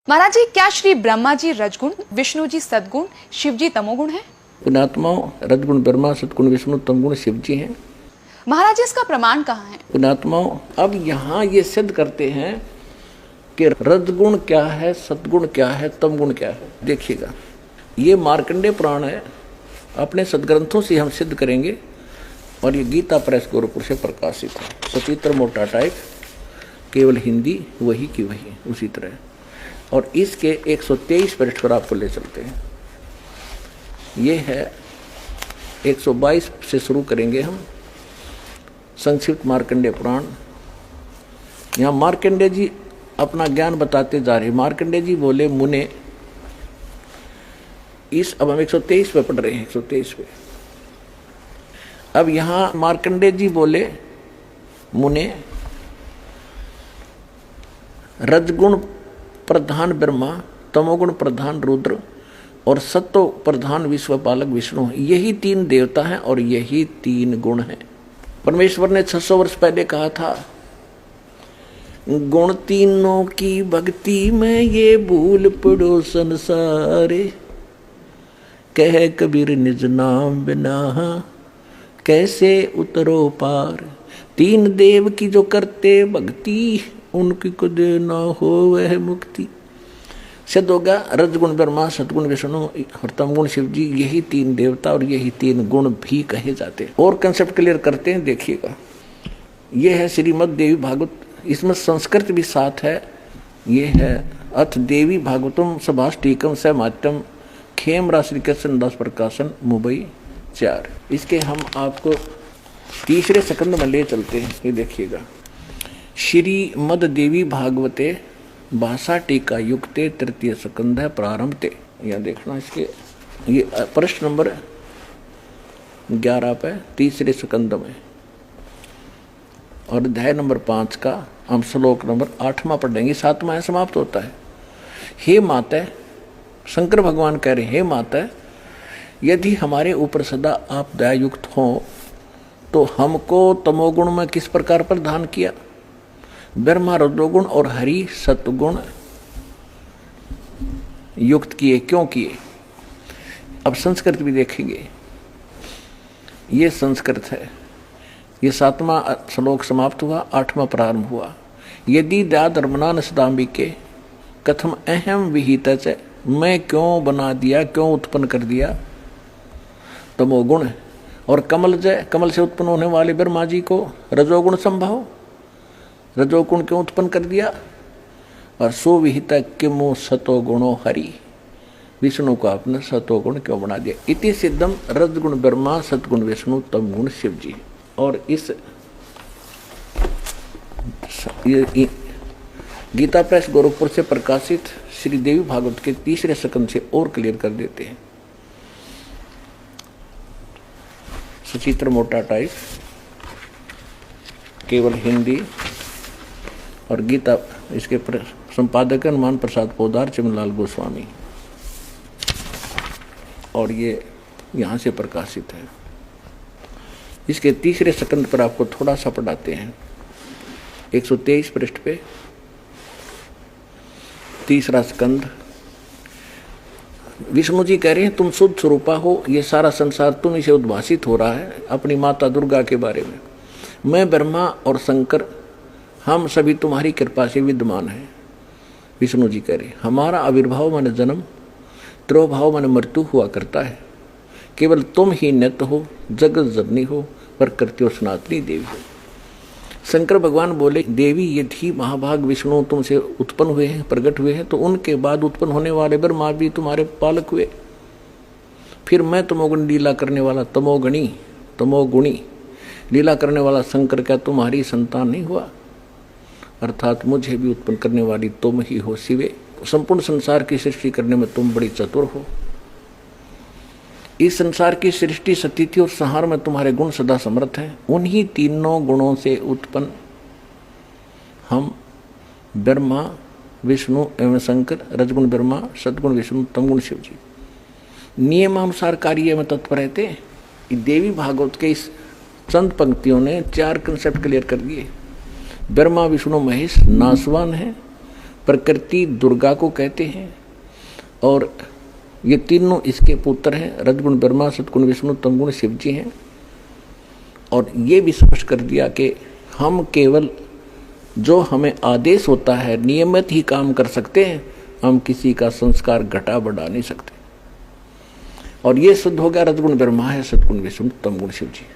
महाराज जी, क्या श्री ब्रह्मा जी रजगुण, विष्णु जी सद्गुण, शिव जी तमोगुण है? पुण्यात्माओं, रजगुण ब्रह्मा, सद्गुण विष्णु, तमगुण शिव जी हैं। महाराज जी, इसका प्रमाण कहाँ है? पुण्यात्माओं, अब यहाँ ये सिद्ध करते हैं कि रजगुण क्या है, सद्गुण क्या है, तमगुण क्या है। देखिएगा, ये मार्कंडेय पुराण है, अपने सदग्रंथों से हम सिद्ध करेंगे। और ये गीता प्रेस गोरखपुर से प्रकाशित है। सचित्र मोटा टाइप, केवल हिंदी वही की वही उसी तरह। और इसके 123 पृष्ठ पर आपको ले चलते हैं। ये है 122 से शुरू करेंगे हम संक्षिप्त मार्कंडेय पुराण। यहाँ मार्कंडेय जी अपना ज्ञान बताते जा रहे। मार्कंडेय जी बोले, मुने, अब हम 123 पे पढ़ रहे हैं, 123 पे। अब यहाँ मार्कंडेय जी बोले, मुने, रजगुण प्रधान ब्रह्मा, तमोगुण प्रधान रुद्र और सत्व प्रधान विश्वपालक विष्णु, यही तीन देवता हैं और यही तीन गुण हैं। परमेश्वर ने 600 वर्ष पहले कहा था, गुण तीनों की भक्ति में ये भूल पड़ो संसारे, कह कबीर निज नाम बिना कैसे उतरो पार। तीन देव की जो करते भक्ति, उनकी खुद न हो वह मुक्ति। सिद्ध होगा, रजगुण ब्रह्मा, सद्गुण विष्णु और तमगुण शिव जी, यही तीन देवता और यही तीन गुण भी कहे जाते हैं। और कंसेप्ट क्लियर करते हैं, देखिएगा। यह है श्रीमद् देवी भागवत, इसमें संस्कृत भी साथ है। ये है अथ देवी भागवतम सभाष्टीकम स मात्यम खेम राशि कृष्ण दास प्रकाशन मुंबई 4। इसके हम आपको तीसरे स्कंद में ले चलते हैं। ये देखिएगा, श्रीमद् देवी भागवते भाषा टीका युक्ते तृतीय स्कंध है प्रारंभते। यहाँ देखना, इसके ये प्रश्न नंबर 11 पे तीसरे स्कंद में, और अध्याय नंबर 5 का हम श्लोक नंबर 8वां पढ़ेंगे। 7वां समाप्त होता है। हे माता, शंकर भगवान कह रहे हैं, हे माता, यदि हमारे ऊपर सदा आप दयायुक्त हों तो हमको तमोगुण में किस प्रकार प्रदान किया, ब्रह्मा रजोगुण और हरि सत्वगुण युक्त किए, क्यों किए। अब संस्कृत भी देखेंगे। ये संस्कृत है। ये 7वां श्लोक समाप्त हुआ, 8वां प्रारंभ हुआ। यदि दया धर्मना न सदाम्बिके कथम अहम विहित, मैं क्यों बना दिया, क्यों उत्पन्न कर दिया तमोगुण। और कमल जय, कमल से उत्पन्न होने वाले ब्रह्मा जी को रजोगुण संभव, रजोगुण क्यों उत्पन्न कर दिया। और सुविहित किमो सतो गुणो हरि, विष्णु को आपने सतोगुण क्यों बना दिया। इति सिद्धम रजगुण ब्रह्मा, सतगुण विष्णु, तमगुण शिव जी। और इस गीता प्रेस गोरखपुर से प्रकाशित श्री देवी भागवत के तीसरे स्कंद से और क्लियर कर देते हैं। सचित्र मोटा टाइप, केवल हिंदी। और गीता, इसके संपादक हनुमान प्रसाद पोदार, चिमनलाल गोस्वामी। और ये यहाँ से प्रकाशित है। इसके तीसरे स्कंद पर आपको थोड़ा सा पढ़ाते हैं। 123 पृष्ठ पे तीसरा स्कंद। विष्णु जी कह रहे हैं, तुम शुद्ध स्वरूपा हो, ये सारा संसार तुम इसे उद्भासित हो रहा है अपनी माता दुर्गा के बारे में। मैं ब्रह्मा और शंकर, हम सभी तुम्हारी कृपा से विद्यमान हैं। विष्णु जी कह रहे, हमारा आविर्भाव माने जन्म, त्रोभाव माने मृत्यु हुआ करता है। केवल तुम ही नित्य हो, जगत जननी हो, प्रकृति और सनातनी देवी हो। शंकर भगवान बोले, देवी यदि महाभाग विष्णु तुमसे उत्पन्न हुए हैं, प्रकट हुए हैं, तो उनके बाद उत्पन्न होने वाले ब्रह्मा भी तुम्हारे पालक हुए। फिर मैं तमोगुण लीला करने वाला तमोगुणी लीला करने वाला शंकर क्या तुम्हारी संतान नहीं हुआ। अर्थात मुझे भी उत्पन्न करने वाली तुम ही हो शिवे। संपूर्ण संसार की सृष्टि करने में तुम बड़ी चतुर हो। इस संसार की सृष्टि, स्थिति और संहार में तुम्हारे गुण सदा समर्थ हैं। उन्हीं तीनों गुणों से उत्पन्न हम ब्रह्मा, विष्णु एवं शंकर, रजगुण ब्रह्मा, सद्गुण विष्णु, तमगुण शिव जी नियमानुसार कार्य में तत्पर रहते। देवी भागवत के इस चंद पंक्तियों ने 4 कंसेप्ट क्लियर कर दिए। ब्रह्मा विष्णु महेश नासवान है, प्रकृति दुर्गा को कहते हैं, और ये तीनों इसके पुत्र हैं। रजगुण ब्रह्मा, सतगुण विष्णु, तमगुण शिव जी हैं। और ये भी स्पष्ट कर दिया कि हम केवल जो हमें आदेश होता है नियमित ही काम कर सकते हैं, हम किसी का संस्कार घटा बढ़ा नहीं सकते। और ये सिद्ध हो गया रजगुण ब्रह्मा है, सतगुण विष्णु, तमगुण शिव जी।